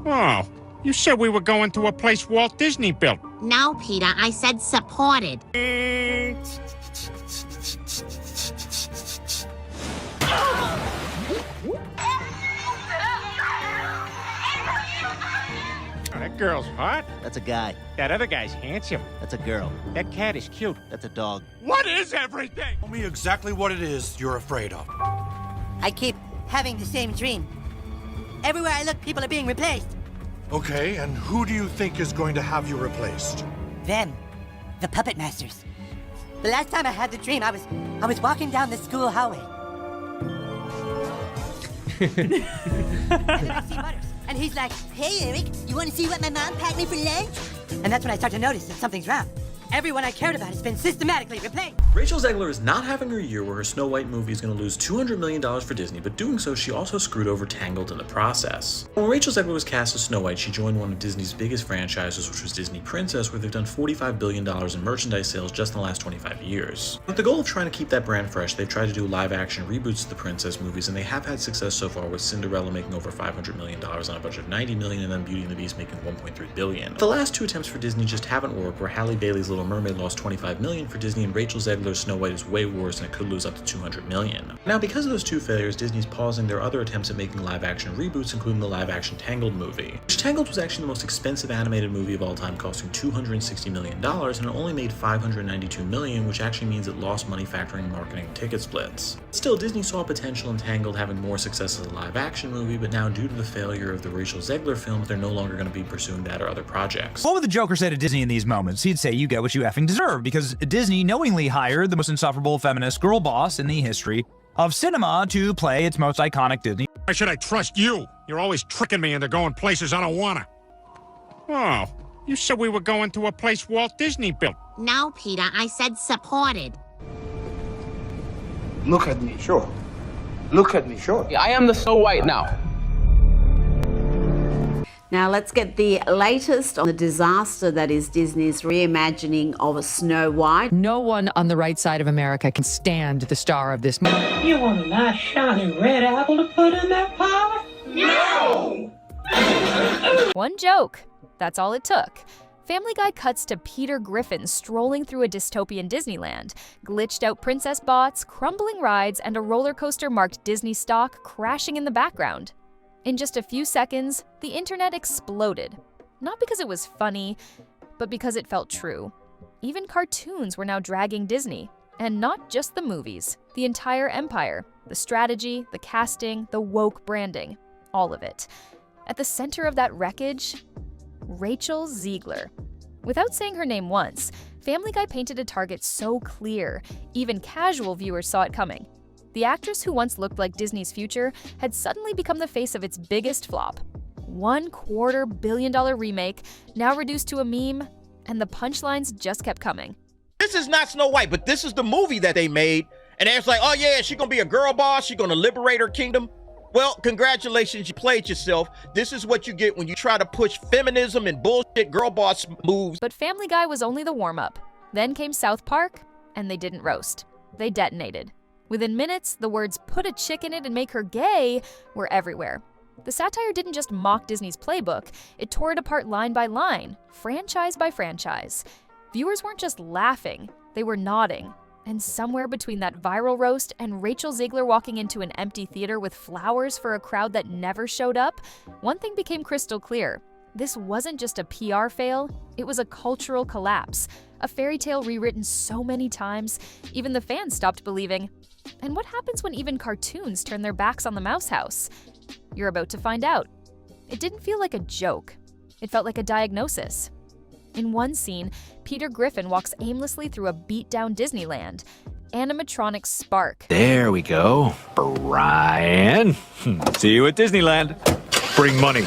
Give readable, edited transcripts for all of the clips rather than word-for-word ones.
Oh, you said we were going to a place Walt Disney built. No, Peter, I said supported. Oh, that girl's hot. That's a guy. That other guy's handsome. That's a girl. That cat is cute. That's a dog. What is everything? Tell me exactly what it is you're afraid of. I keep having the same dream. Everywhere I look, people are being replaced. Okay, and who do you think is going to have you replaced? Them, the puppet masters. The last time I had the dream, I was walking down the school hallway. And then I see Butters, and he's like, "Hey, Eric, you want to see what my mom packed me for lunch?" And that's when I start to notice that something's wrong. Everyone I cared about has been systematically replaced. Rachel Zegler is not having her year where her Snow White movie is going to lose $200 million for Disney, but doing so, she also screwed over Tangled in the process. When Rachel Zegler was cast as Snow White, she joined one of Disney's biggest franchises, which was Disney Princess, where they've done $45 billion in merchandise sales just in the last 25 years. With the goal of trying to keep that brand fresh, they've tried to do live-action reboots of the Princess movies, and they have had success so far, with Cinderella making over $500 million on a budget of $90 million, and then Beauty and the Beast making $1.3 billion. The last two attempts for Disney just haven't worked, where Halle Bailey's Little Mermaid lost $25 million for Disney, and Rachel Zegler's Snow White is way worse and it could lose up to $200 million. Now, because of those two failures, Disney's pausing their other attempts at making live-action reboots, including the live-action Tangled movie. Which Tangled was actually the most expensive animated movie of all time, costing $260 million, and it only made $592 million, which actually means it lost money factoring marketing and ticket splits. Still, Disney saw potential in Tangled having more success as a live-action movie, but now due to the failure of the Rachel Zegler film, they're no longer going to be pursuing that or other projects. What would the Joker say to Disney in these moments? He'd say, "You get what you effing deserve," because Disney knowingly hired the most insufferable feminist girl boss in the history of cinema to play its most iconic Disney. Why should I trust you? You're always tricking me into going places I don't wanna. Oh, you said we were going to a place Walt Disney built. No, Peter, I said supported. Look at me, sure. Look at me, sure. I am the Snow White now. Now let's get the latest on the disaster that is Disney's reimagining of Snow White. No one on the right side of America can stand the star of this movie. You want a nice shiny red apple to put in that pie? No! One joke. That's all it took. Family Guy cuts to Peter Griffin strolling through a dystopian Disneyland, glitched out princess bots, crumbling rides, and a roller coaster marked Disney stock crashing in the background. In just a few seconds, the internet exploded. Not because it was funny, but because it felt true. Even cartoons were now dragging Disney. And not just the movies, the entire empire, the strategy, the casting, the woke branding, all of it. At the center of that wreckage, Rachel Zegler. Without saying her name once, Family Guy painted a target so clear, even casual viewers saw it coming. The actress who once looked like Disney's future had suddenly become the face of its biggest flop. $250 million remake, now reduced to a meme, and the punchlines just kept coming. This is not Snow White, but this is the movie that they made, and it's like, oh yeah, she's gonna be a girl boss, she's gonna liberate her kingdom. Well, congratulations, you played yourself. This is what you get when you try to push feminism and bullshit girl boss moves. But Family Guy was only the warm-up. Then came South Park, and they didn't roast. They detonated. Within minutes, the words "put a chick in it and make her gay" were everywhere. The satire didn't just mock Disney's playbook, it tore it apart line by line, franchise by franchise. Viewers weren't just laughing, they were nodding. And somewhere between that viral roast and Rachel Zegler walking into an empty theater with flowers for a crowd that never showed up, one thing became crystal clear. This wasn't just a PR fail, it was a cultural collapse. A fairy tale rewritten so many times, even the fans stopped believing. And what happens when even cartoons turn their backs on the Mouse House? You're about to find out. It didn't feel like a joke. It felt like a diagnosis. In one scene, Peter Griffin walks aimlessly through a beat-down Disneyland. Animatronics spark. There we go. Brian. See you at Disneyland. Bring money.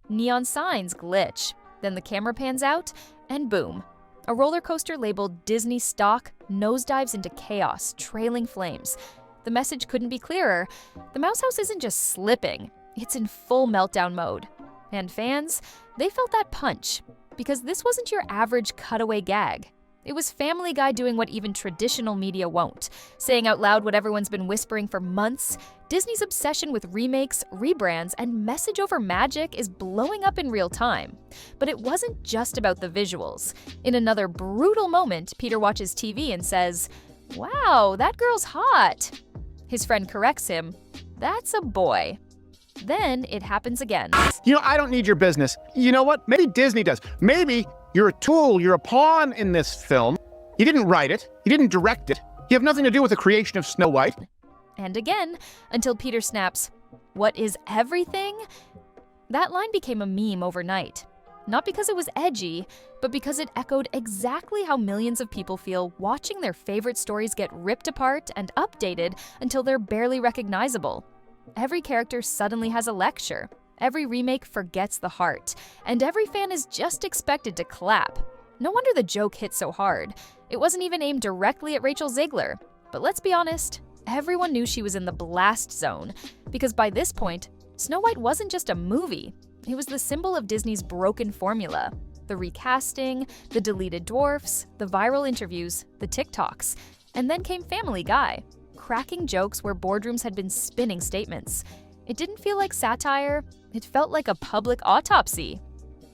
Neon signs glitch. Then the camera pans out, and boom. A roller coaster labeled Disney Stock nosedives into chaos, trailing flames. The message couldn't be clearer. The Mouse House isn't just slipping, it's in full meltdown mode. And fans, they felt that punch. Because this wasn't your average cutaway gag. It was Family Guy doing what even traditional media won't, saying out loud what everyone's been whispering for months. Disney's obsession with remakes, rebrands, and message over magic is blowing up in real time. But it wasn't just about the visuals. In another brutal moment, Peter watches TV and says, "Wow, that girl's hot." His friend corrects him, "That's a boy." Then it happens again. You know, I don't need your business. You know what? Maybe Disney does. Maybe you're a tool, you're a pawn in this film. You didn't write it, you didn't direct it. You have nothing to do with the creation of Snow White. And again, until Peter snaps, "What is everything?" That line became a meme overnight. Not because it was edgy, but because it echoed exactly how millions of people feel watching their favorite stories get ripped apart and updated until they're barely recognizable. Every character suddenly has a lecture. Every remake forgets the heart, and every fan is just expected to clap. No wonder the joke hit so hard. It wasn't even aimed directly at Rachel Zegler. But let's be honest, everyone knew she was in the blast zone, because by this point, Snow White wasn't just a movie. It was the symbol of Disney's broken formula. The recasting, the deleted dwarfs, the viral interviews, the TikToks. And then came Family Guy, cracking jokes where boardrooms had been spinning statements. It didn't feel like satire, it felt like a public autopsy.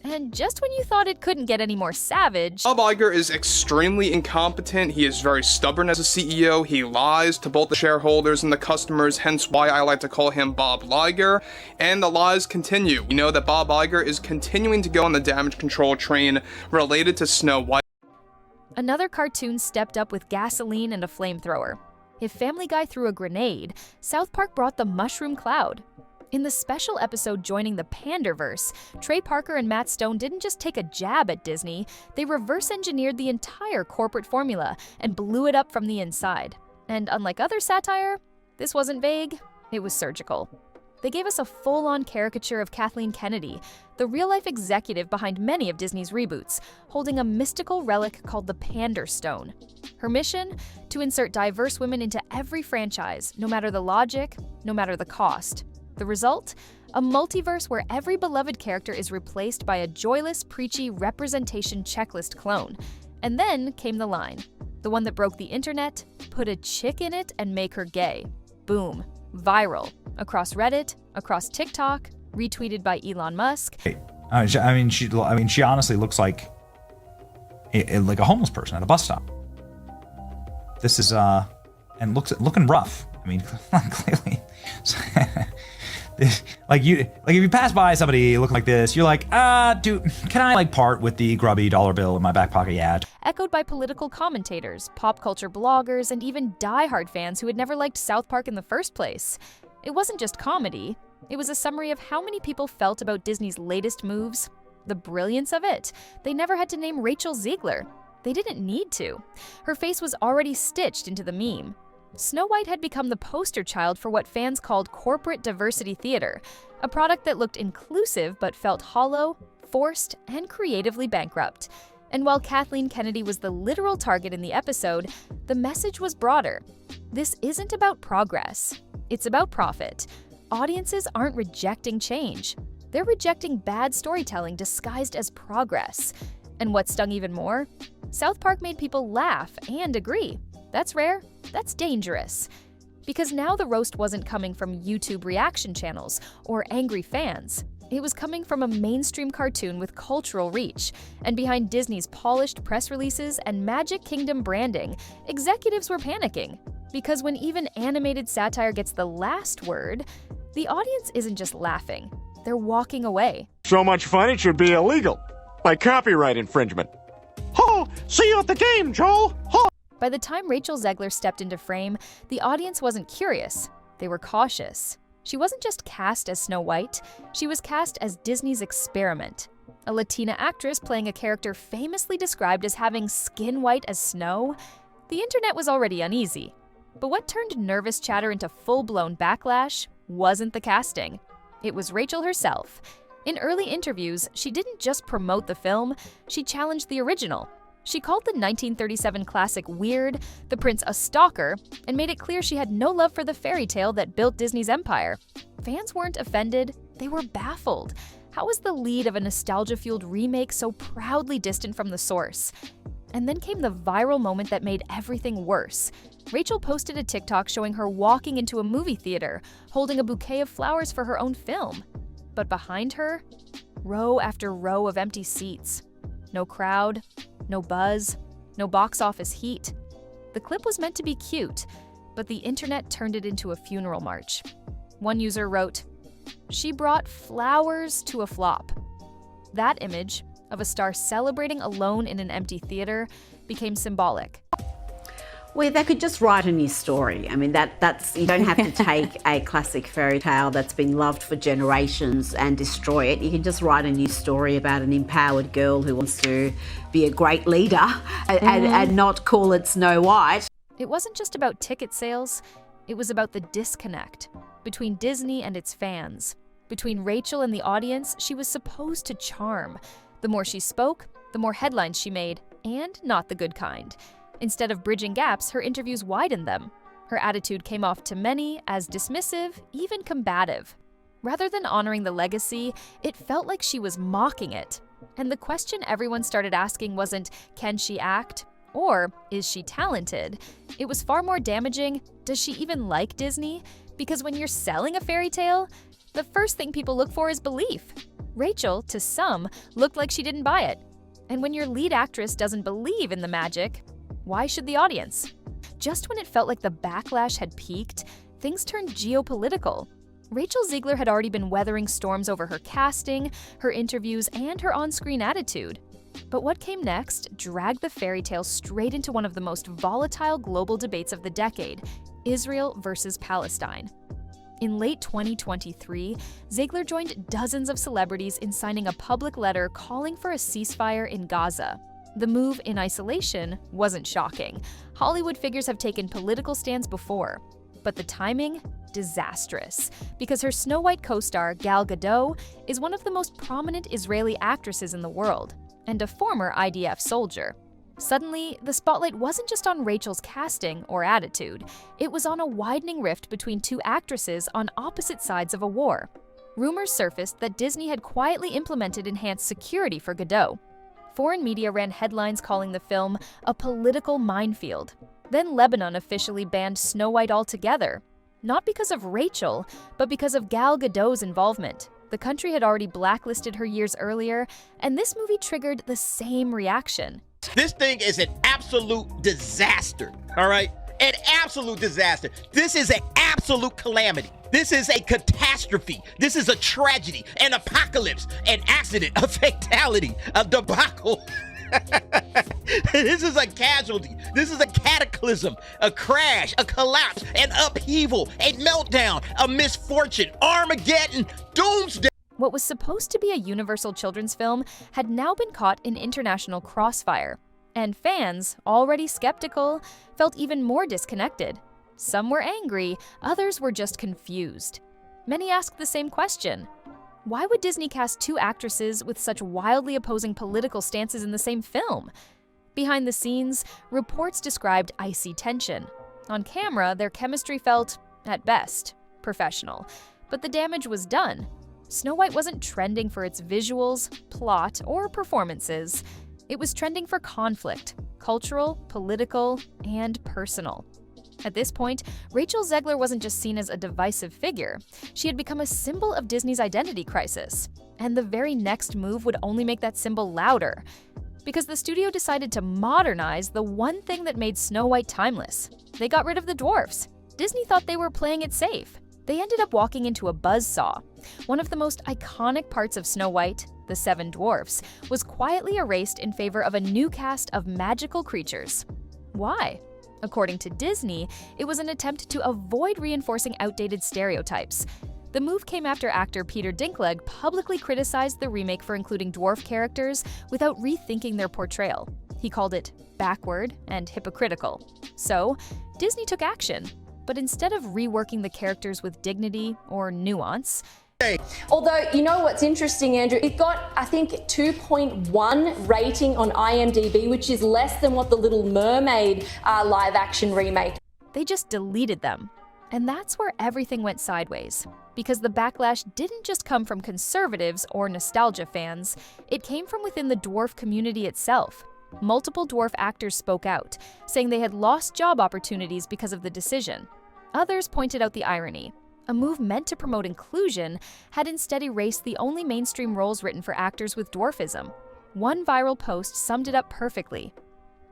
And just when you thought it couldn't get any more savage, Bob Iger is extremely incompetent. He is very stubborn as a CEO. He lies to both the shareholders and the customers, hence why I like to call him Bob Liger. And the lies continue. We know that Bob Iger is continuing to go on the damage control train related to Snow White. Another cartoon stepped up with gasoline and a flamethrower. If Family Guy threw a grenade, South Park brought the mushroom cloud. In the special episode joining the Panderverse, Trey Parker and Matt Stone didn't just take a jab at Disney, they reverse-engineered the entire corporate formula and blew it up from the inside. And unlike other satire, this wasn't vague, it was surgical. They gave us a full-on caricature of Kathleen Kennedy, the real-life executive behind many of Disney's reboots, holding a mystical relic called the Pander Stone. Her mission? To insert diverse women into every franchise, no matter the logic, no matter the cost. The result? A multiverse where every beloved character is replaced by a joyless, preachy representation checklist clone. And then came the line. The one that broke the internet, put a chick in it and make her gay. Boom. Viral. Across Reddit, across TikTok, retweeted by Elon Musk. She honestly looks like a homeless person at a bus stop. This is and looking rough. I mean, clearly. Like if you pass by somebody looking like this, you're like, dude, can I part with the grubby dollar bill in my back pocket? Yeah. Echoed by political commentators, pop culture bloggers, and even diehard fans who had never liked South Park in the first place. It wasn't just comedy. It was a summary of how many people felt about Disney's latest moves. The brilliance of it. They never had to name Rachel Zegler. They didn't need to. Her face was already stitched into the meme. Snow White had become the poster child for what fans called corporate diversity theater, a product that looked inclusive but felt hollow, forced, and creatively bankrupt. And while Kathleen Kennedy was the literal target in the episode, the message was broader. This isn't about progress. It's about profit. Audiences aren't rejecting change. They're rejecting bad storytelling disguised as progress. And what stung even more? South Park made people laugh and agree. That's rare. That's dangerous. Because now the roast wasn't coming from YouTube reaction channels or angry fans. It was coming from a mainstream cartoon with cultural reach. And behind Disney's polished press releases and Magic Kingdom branding, executives were panicking. Because when even animated satire gets the last word, the audience isn't just laughing. They're walking away. So much fun it should be illegal. Like copyright infringement. Oh, see you at the game, Joel! Oh. By the time Rachel Zegler stepped into frame, the audience wasn't curious. They were cautious. She wasn't just cast as Snow White, she was cast as Disney's experiment. A Latina actress playing a character famously described as having skin white as snow. The internet was already uneasy. But what turned nervous chatter into full-blown backlash wasn't the casting. It was Rachel herself. In early interviews, she didn't just promote the film, she challenged the original. She called the 1937 classic weird, the prince a stalker, and made it clear she had no love for the fairy tale that built Disney's empire. Fans weren't offended, they were baffled. How was the lead of a nostalgia-fueled remake so proudly distant from the source? And then came the viral moment that made everything worse. Rachel posted a TikTok showing her walking into a movie theater, holding a bouquet of flowers for her own film. But behind her, row after row of empty seats. No crowd, no buzz, no box office heat. The clip was meant to be cute, but the internet turned it into a funeral march. One user wrote, "She brought flowers to a flop." That image of a star celebrating alone in an empty theater became symbolic. Well, they could just write a new story. I mean, that's you don't have to take a classic fairy tale that's been loved for generations and destroy it. You can just write a new story about an empowered girl who wants to be a great leader and not call it Snow White. It wasn't just about ticket sales, it was about the disconnect between Disney and its fans. Between Rachel and the audience she was supposed to charm. The more she spoke, the more headlines she made, and not the good kind. Instead of bridging gaps, her interviews widened them. Her attitude came off to many as dismissive, even combative. Rather than honoring the legacy, it felt like she was mocking it. And the question everyone started asking wasn't, can she act? Or, is she talented? It was far more damaging, does she even like Disney? Because when you're selling a fairy tale, the first thing people look for is belief. Rachel, to some, looked like she didn't buy it. And when your lead actress doesn't believe in the magic, why should the audience? Just when it felt like the backlash had peaked, things turned geopolitical. Rachel Zegler had already been weathering storms over her casting, her interviews, and her on-screen attitude. But what came next dragged the fairy tale straight into one of the most volatile global debates of the decade, Israel versus Palestine. In late 2023, Zegler joined dozens of celebrities in signing a public letter calling for a ceasefire in Gaza. The move in isolation wasn't shocking. Hollywood figures have taken political stands before. But the timing? Disastrous. Because her Snow White co-star, Gal Gadot, is one of the most prominent Israeli actresses in the world, and a former IDF soldier. Suddenly, the spotlight wasn't just on Rachel's casting or attitude. It was on a widening rift between two actresses on opposite sides of a war. Rumors surfaced that Disney had quietly implemented enhanced security for Gadot. Foreign media ran headlines calling the film a political minefield. Then Lebanon officially banned Snow White altogether. Not because of Rachel, but because of Gal Gadot's involvement. The country had already blacklisted her years earlier, and this movie triggered the same reaction. This thing is an absolute disaster, all right? An absolute disaster. This is an absolute calamity. This is a catastrophe. This is a tragedy, an apocalypse, an accident, a fatality, a debacle. This is a casualty. This is a cataclysm, a crash, a collapse, an upheaval, a meltdown, a misfortune, Armageddon, doomsday. What was supposed to be a universal children's film had now been caught in international crossfire. And fans, already skeptical, felt even more disconnected. Some were angry, others were just confused. Many asked the same question. Why would Disney cast two actresses with such wildly opposing political stances in the same film? Behind the scenes, reports described icy tension. On camera, their chemistry felt, at best, professional. But the damage was done. Snow White wasn't trending for its visuals, plot, or performances. It was trending for conflict, cultural, political, and personal. At this point, Rachel Zegler wasn't just seen as a divisive figure. She had become a symbol of Disney's identity crisis. And the very next move would only make that symbol louder. Because the studio decided to modernize the one thing that made Snow White timeless. They got rid of the dwarfs. Disney thought they were playing it safe. They ended up walking into a buzzsaw. One of the most iconic parts of Snow White, the 7 dwarfs, was quietly erased in favor of a new cast of magical creatures. Why? According to Disney, it was an attempt to avoid reinforcing outdated stereotypes. The move came after actor Peter Dinklage publicly criticized the remake for including dwarf characters without rethinking their portrayal. He called it backward and hypocritical. So, Disney took action. But instead of reworking the characters with dignity or nuance, although, you know what's interesting, Andrew? It got, I think, 2.1 rating on IMDb, which is less than what the Little Mermaid live-action remake. They just deleted them. And that's where everything went sideways. Because the backlash didn't just come from conservatives or nostalgia fans, it came from within the dwarf community itself. Multiple dwarf actors spoke out, saying they had lost job opportunities because of the decision. Others pointed out the irony. A move meant to promote inclusion had instead erased the only mainstream roles written for actors with dwarfism. One viral post summed it up perfectly.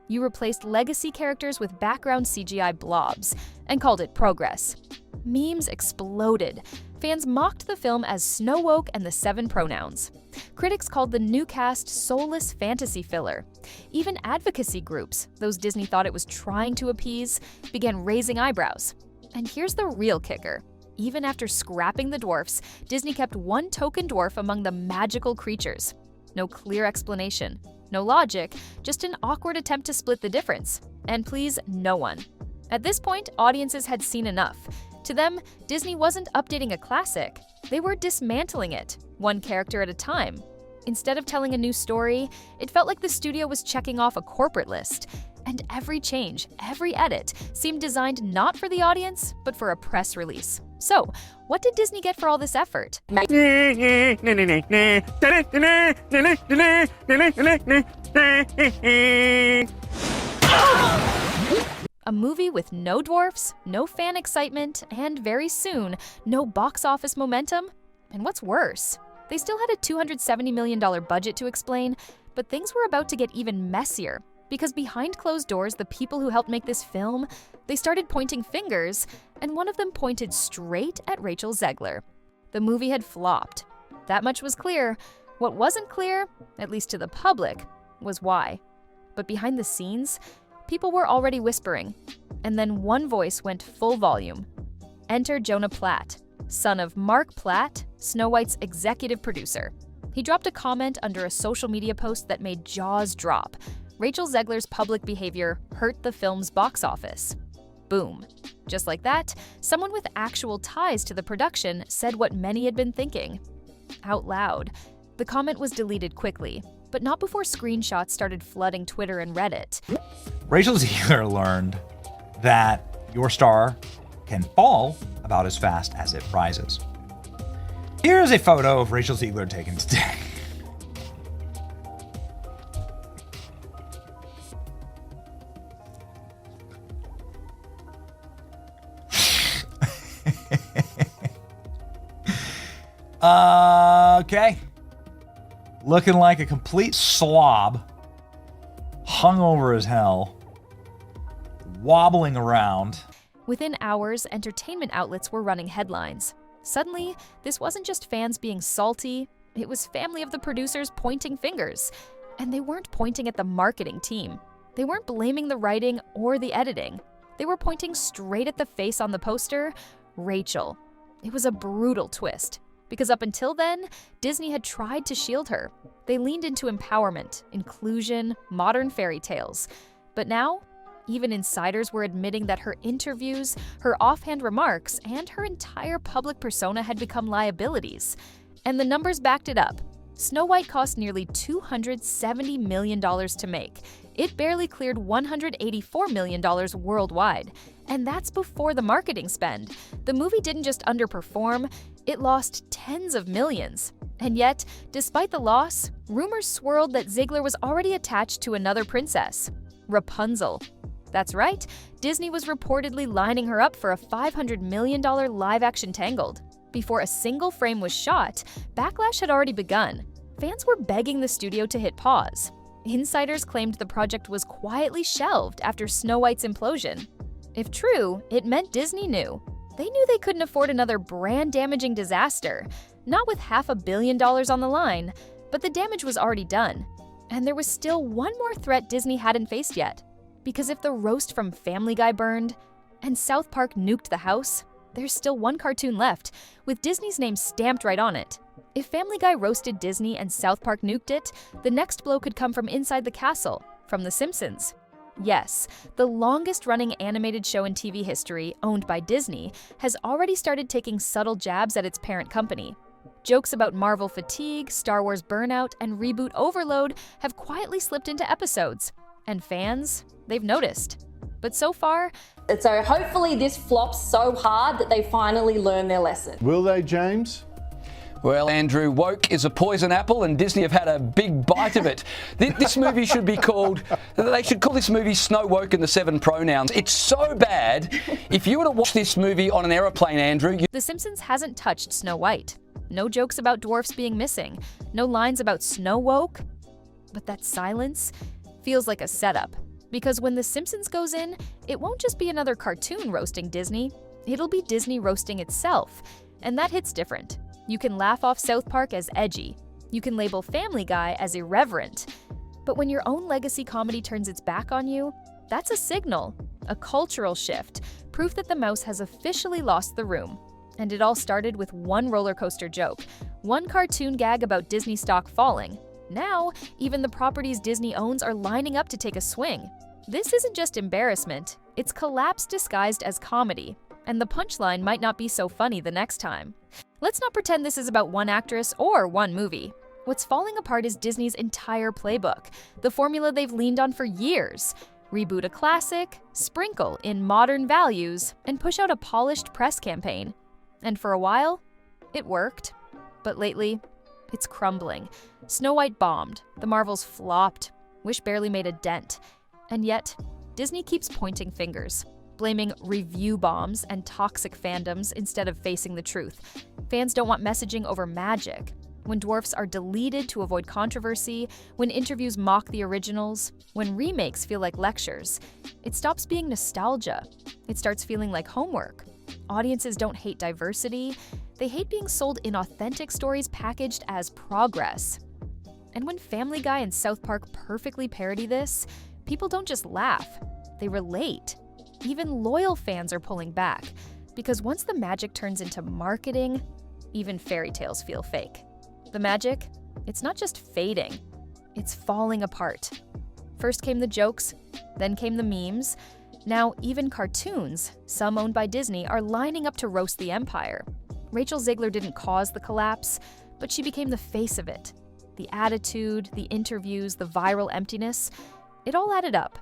You replaced legacy characters with background CGI blobs and called it progress. Memes exploded. Fans mocked the film as snow woke and the 7 pronouns. Critics called the new cast soulless fantasy filler. Even advocacy groups, those Disney thought it was trying to appease, began raising eyebrows. And here's the real kicker. Even after scrapping the dwarfs, Disney kept one token dwarf among the magical creatures. No clear explanation, no logic, just an awkward attempt to split the difference. And please, no one. At this point, audiences had seen enough. To them, Disney wasn't updating a classic, they were dismantling it, one character at a time. Instead of telling a new story, it felt like the studio was checking off a corporate list. And every change, every edit, seemed designed not for the audience, but for a press release. So, what did Disney get for all this effort? A movie with no dwarfs, no fan excitement, and very soon, no box office momentum? And what's worse, they still had a $270 million budget to explain, but things were about to get even messier. Because behind closed doors, the people who helped make this film, they started pointing fingers, and one of them pointed straight at Rachel Zegler. The movie had flopped. That much was clear. What wasn't clear, at least to the public, was why. But behind the scenes, people were already whispering. And then one voice went full volume. Enter Jonah Platt, son of Mark Platt, Snow White's executive producer. He dropped a comment under a social media post that made jaws drop. Rachel Zegler's public behavior hurt the film's box office. Boom. Just like that, someone with actual ties to the production said what many had been thinking. Out loud. The comment was deleted quickly, but not before screenshots started flooding Twitter and Reddit. Rachel Zegler learned that your star can fall about as fast as it rises. Here is a photo of Rachel Zegler taken today. Okay. Looking like a complete slob. Hungover as hell. Wobbling around. Within hours, entertainment outlets were running headlines. Suddenly, this wasn't just fans being salty, it was family of the producers pointing fingers. And they weren't pointing at the marketing team. They weren't blaming the writing or the editing. They were pointing straight at the face on the poster, Rachel. It was a brutal twist. Because up until then, Disney had tried to shield her. They leaned into empowerment, inclusion, modern fairy tales. But now, even insiders were admitting that her interviews, her offhand remarks, and her entire public persona had become liabilities. And the numbers backed it up. Snow White cost nearly $270 million to make. It barely cleared $184 million worldwide. And that's before the marketing spend. The movie didn't just underperform, it lost tens of millions. And yet, despite the loss, rumors swirled that Zegler was already attached to another princess, Rapunzel. That's right, Disney was reportedly lining her up for a $500 million live-action Tangled. Before a single frame was shot, backlash had already begun. Fans were begging the studio to hit pause. Insiders claimed the project was quietly shelved after Snow White's implosion. If true, it meant Disney knew. They knew they couldn't afford another brand-damaging disaster, not with $500 million on the line, but the damage was already done. And there was still one more threat Disney hadn't faced yet. Because if the roast from Family Guy burned, and South Park nuked the house, there's still one cartoon left, with Disney's name stamped right on it. If Family Guy roasted Disney and South Park nuked it, the next blow could come from inside the castle, from The Simpsons. Yes, the longest-running animated show in TV history, owned by Disney, has already started taking subtle jabs at its parent company. Jokes about Marvel fatigue, Star Wars burnout, and reboot overload have quietly slipped into episodes. And fans, they've noticed. But so far... So hopefully this flops so hard that they finally learn their lesson. Will they, James? Well, Andrew, woke is a poison apple, and Disney have had a big bite of it. This movie should be called, they should call this movie Snow Woke and the Seven Pronouns. It's so bad. If you were to watch this movie on an aeroplane, Andrew... The Simpsons hasn't touched Snow White. No jokes about dwarfs being missing. No lines about Snow Woke. But that silence feels like a setup. Because when The Simpsons goes in, it won't just be another cartoon roasting Disney. It'll be Disney roasting itself. And that hits different. You can laugh off South Park as edgy. You can label Family Guy as irreverent. But when your own legacy comedy turns its back on you, that's a signal, a cultural shift, proof that the mouse has officially lost the room. And it all started with one roller coaster joke, one cartoon gag about Disney stock falling. Now, even the properties Disney owns are lining up to take a swing. This isn't just embarrassment, it's collapse disguised as comedy. And the punchline might not be so funny the next time. Let's not pretend this is about one actress or one movie. What's falling apart is Disney's entire playbook, the formula they've leaned on for years. Reboot a classic, sprinkle in modern values, and push out a polished press campaign. And for a while, it worked. But lately, it's crumbling. Snow White bombed, the Marvels flopped, Wish barely made a dent. And yet, Disney keeps pointing fingers, blaming review bombs and toxic fandoms instead of facing the truth. Fans don't want messaging over magic. When dwarfs are deleted to avoid controversy, when interviews mock the originals, when remakes feel like lectures, it stops being nostalgia. It starts feeling like homework. Audiences don't hate diversity, they hate being sold inauthentic stories packaged as progress. And when Family Guy and South Park perfectly parody this, people don't just laugh, they relate. Even loyal fans are pulling back, because once the magic turns into marketing, even fairy tales feel fake. The magic, it's not just fading, it's falling apart. First came the jokes, then came the memes. Now even cartoons, some owned by Disney, are lining up to roast the empire. Rachel Zegler didn't cause the collapse, but she became the face of it. The attitude, the interviews, the viral emptiness, it all added up.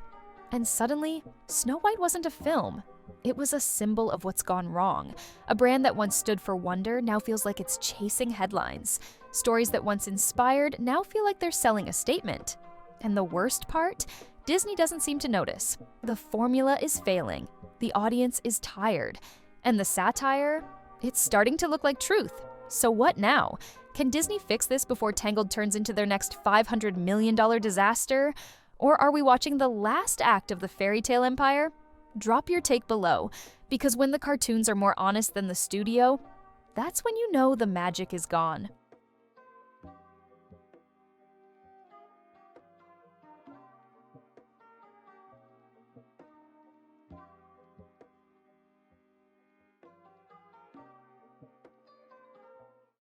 And suddenly, Snow White wasn't a film. It was a symbol of what's gone wrong. A brand that once stood for wonder now feels like it's chasing headlines. Stories that once inspired now feel like they're selling a statement. And the worst part? Disney doesn't seem to notice. The formula is failing. The audience is tired. And the satire? It's starting to look like truth. So what now? Can Disney fix this before Tangled turns into their next $500 million disaster? Or are we watching the last act of the fairy tale empire? Drop your take below, because when the cartoons are more honest than the studio, that's when you know the magic is gone.